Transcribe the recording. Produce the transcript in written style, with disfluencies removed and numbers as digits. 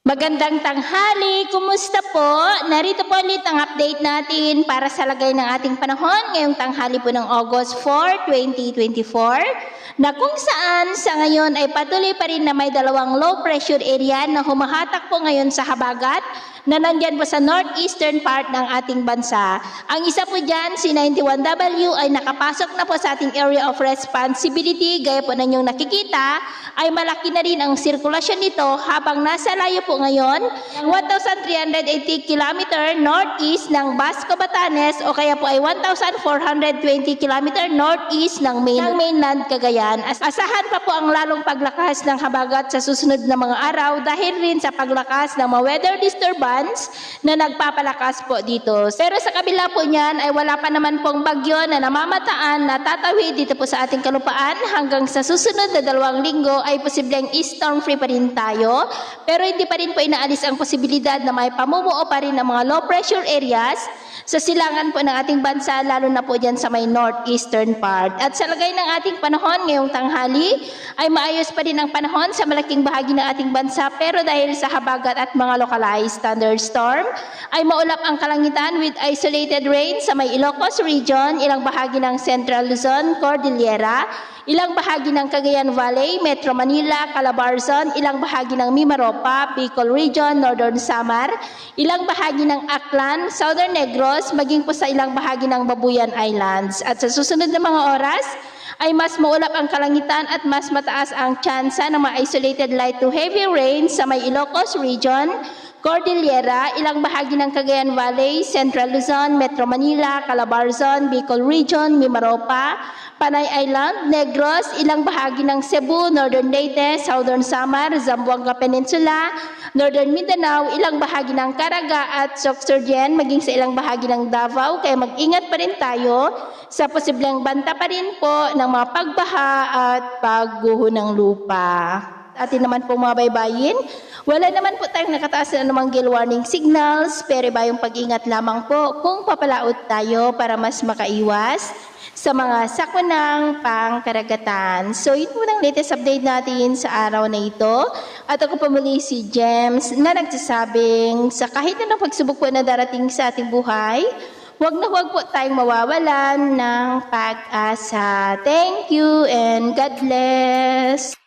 Magandang tanghali, kumusta po? Narito po ulit ang update natin para sa lagay ng ating panahon ngayong tanghali po ng August 4, 2024 na kung saan sa ngayon ay patuloy pa rin na may dalawang low pressure area na humahatak po ngayon sa habagat na nandyan po sa northeastern part ng ating bansa. Ang isa po dyan, si 91W ay nakapasok na po sa ating area of responsibility. Gaya po na inyong nakikita, ay malaki na rin ang sirkulasyon nito habang nasa layo po ngayon ng 1,380 km northeast ng Basco, Batanes o kaya po ay 1,420 km northeast ng mainland Cagayan. Asahan pa po ang lalong paglakas ng habagat sa susunod na mga araw dahil rin sa paglakas ng mga weather disturbance na nagpapalakas po dito. Pero sa kabila po niyan ay wala pa naman pong bagyo na namamataan na tatawid dito po sa ating kalupaan. Hanggang sa susunod na 2 linggo ay posibleng storm free pa rin tayo. Pero hindi pa rin po inaalis ang posibilidad na may pamumuo pa rin ng mga low pressure areas sa silangan po ng ating bansa, lalo na po dyan sa may northeastern part. At sa lagay ng ating panahon ngayong tanghali, ay maayos pa rin ang panahon sa malaking bahagi ng ating bansa, pero dahil sa habagat at mga localized thunderstorm, ay maulap ang kalangitan with isolated rain sa may Ilocos region, ilang bahagi ng Central Luzon, Cordillera, ilang bahagi ng Cagayan Valley, Metro Manila, Calabarzon, ilang bahagi ng Mimaropa, Bicol Region, Northern Samar, ilang bahagi ng Aklan, Southern Negros, maging po sa ilang bahagi ng Babuyan Islands. At sa susunod na mga oras, ay mas maulap ang kalangitan at mas mataas ang tsansa ng mga isolated light to heavy rain sa may Ilocos Region, Cordillera, ilang bahagi ng Cagayan Valley, Central Luzon, Metro Manila, Calabarzon, Bicol Region, Mimaropa, Panay Island, Negros, ilang bahagi ng Cebu, Northern Leyte, Southern Samar, Zamboanga Peninsula, Northern Mindanao, ilang bahagi ng Caraga at Sorsogon, maging sa ilang bahagi ng Davao. Kaya mag-ingat pa rin tayo sa posibleng banta pa rin po ng mga pagbaha at pagguho ng lupa. Atin naman po mga baybayin, wala naman po tayong nakataas na anumang gale warning signals, pero iba yung pag-ingat lamang po kung papalaot tayo para mas makaiwas sa mga sakunang pangkaragatan. So, yun po ang latest update natin sa araw na ito. At ako po muli si James na nagsasabing sa kahit na pagsubok po na darating sa ating buhay, huwag po tayong mawawalan ng pag-asa. Thank you and God bless.